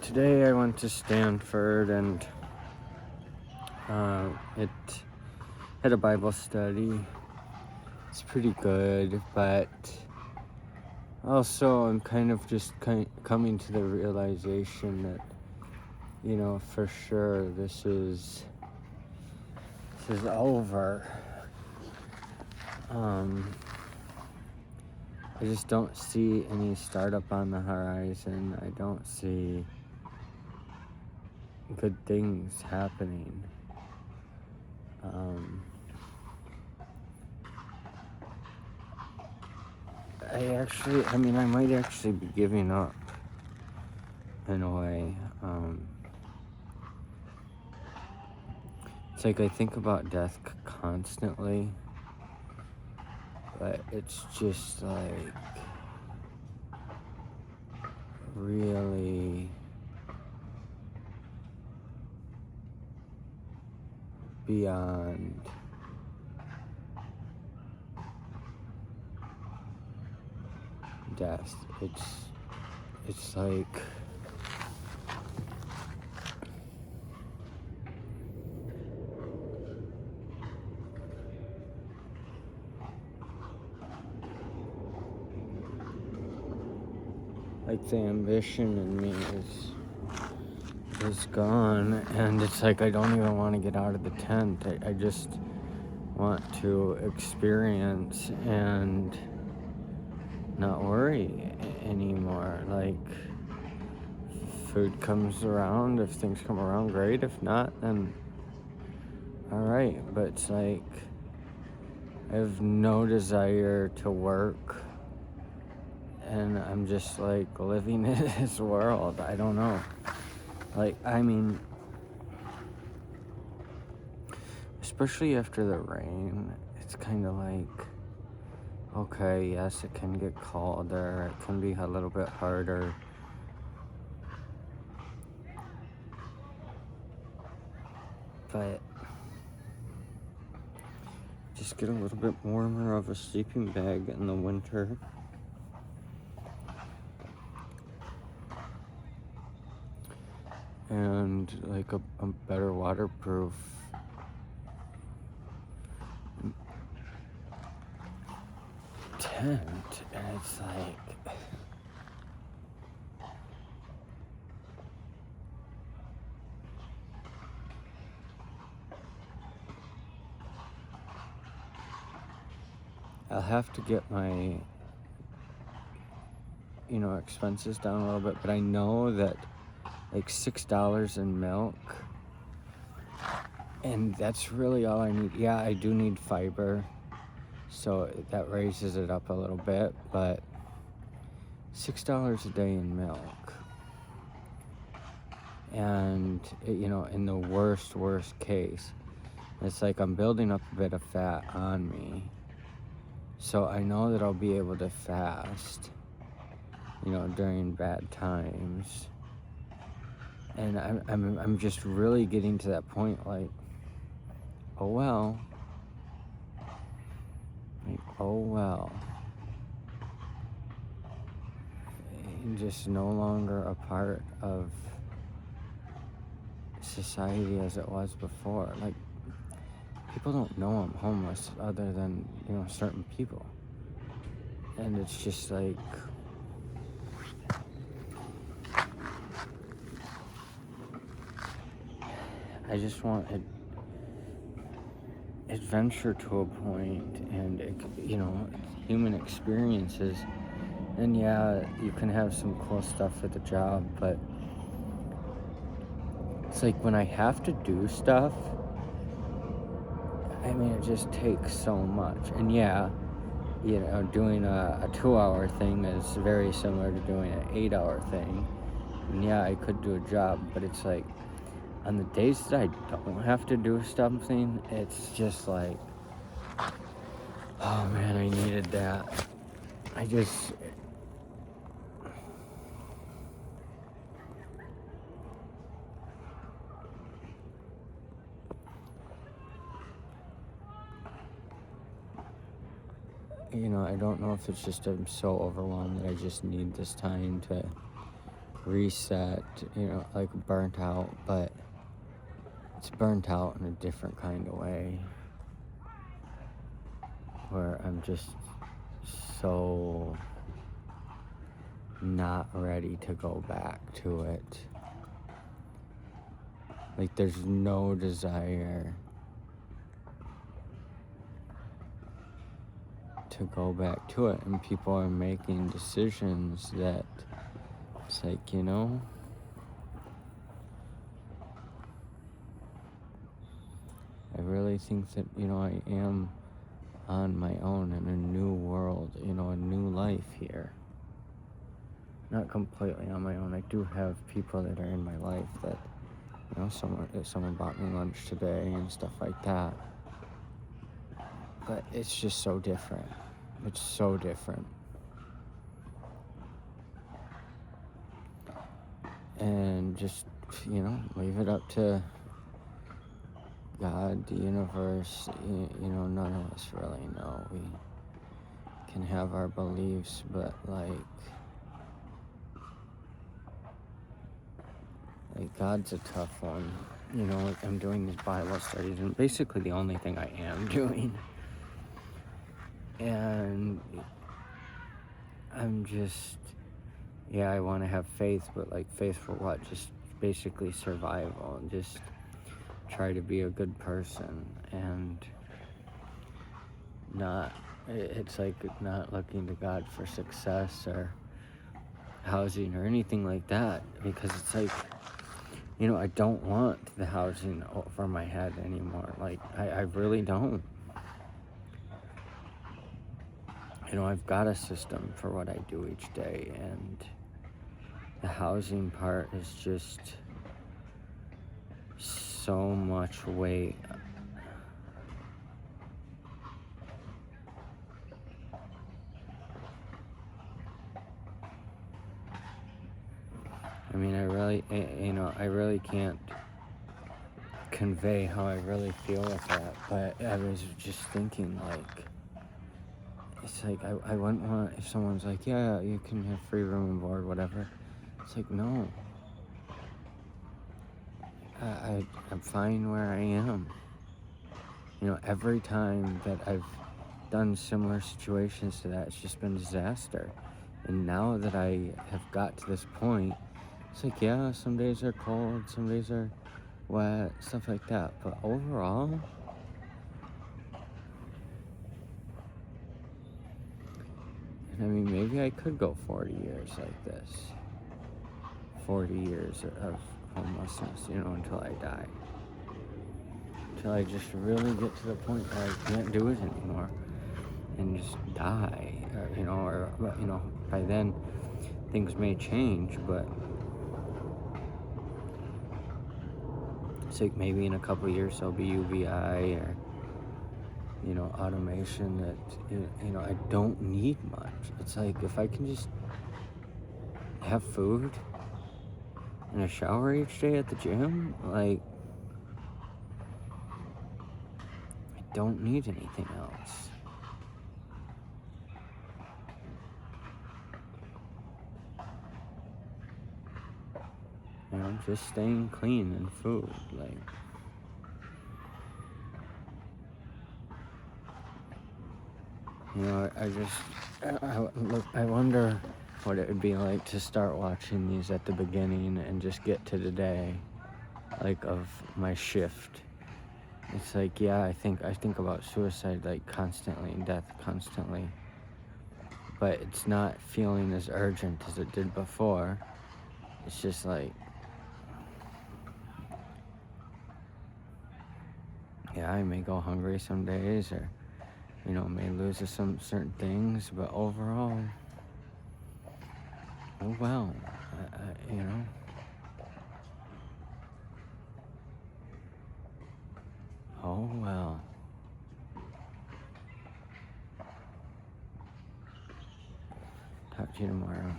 Today I went to Stanford and it had a Bible study. It's pretty good, but also I'm kind of just coming to the realization that, for sure this is over. I just don't see any startup on the horizon. I don't see good things happening. I might actually be giving up in a way. It's like I think about death constantly, but it's just like really beyond death. It's like the ambition in me is gone, and it's like I don't even want to get out of the tent. I just want to experience and not worry anymore. Like, food comes around, if things come around, great. If not, then all right. But it's like I have no desire to work, and I'm just like living in this world. I don't know. Especially after the rain, it's kind of like, okay, yes, it can get colder, it can be a little bit harder. But just get a little bit warmer of a sleeping bag in the winter. And like a better waterproof tent. And it's like, I'll have to get my expenses down a little bit, but I know that like $6 in milk, and that's really all I need. Yeah, I do need fiber, so that raises it up a little bit, but $6 a day in milk, and in the worst case, it's like I'm building up a bit of fat on me, so I know that I'll be able to fast during bad times. And I'm just really getting to that point, like, oh well. And just no longer a part of society as it was before. Like, people don't know I'm homeless other than, certain people. And it's just like, I just want adventure to a point, and human experiences. And yeah, you can have some cool stuff at the job, but it's like when I have to do stuff, it just takes so much. And yeah, doing a 2-hour thing is very similar to doing an 8-hour thing. And yeah, I could do a job, but it's like, on the days that I don't have to do something, it's just like, oh man, I needed that. I don't know if it's just I'm so overwhelmed that I just need this time to reset, like burnt out, but it's burnt out in a different kind of way, where I'm just so not ready to go back to it. Like, there's no desire to go back to it, and people are making decisions that it's like, I really think that, I am on my own in a new world, a new life here. Not completely on my own. I do have people that are in my life that, someone bought me lunch today and stuff like that. But it's just so different. It's so different. And just, leave it up to God, the universe. None of us really know. We can have our beliefs, but like God's a tough one. I'm doing these Bible studies, and basically the only thing I am doing. And I'm just, I want to have faith, but like faith for what? Just basically survival, and just try to be a good person, and it's like not looking to God for success or housing or anything like that, because it's like, I don't want the housing over my head anymore. Like, I really don't. I've got a system for what I do each day, and the housing part is just so much weight. I mean, I really can't convey how I really feel with that, but I was just thinking, like, it's like, I wouldn't want, if someone's like, yeah, you can have free room and board, whatever. It's like, no. I'm fine where I am. Every time that I've done similar situations to that, it's just been disaster. And now that I have got to this point, it's like, yeah, some days are cold, some days are wet, stuff like that. But overall, I mean, maybe I could go 40 years like this. 40 years of homelessness, until I die. Until I just really get to the point where I can't do it anymore and just die. Or by then things may change, but it's like maybe in a couple of years there'll be UBI or, automation that, I don't need much. It's like, if I can just have food and a shower each day at the gym, like, I don't need anything else. Just staying clean and food, like, I wonder what it would be like to start watching these at the beginning and just get to the day, like, of my shift. It's like, I think about suicide, like, constantly, and death constantly, but it's not feeling as urgent as it did before. It's just like, I may go hungry some days, or may lose to some certain things, but overall, oh well, oh well. Talk to you tomorrow.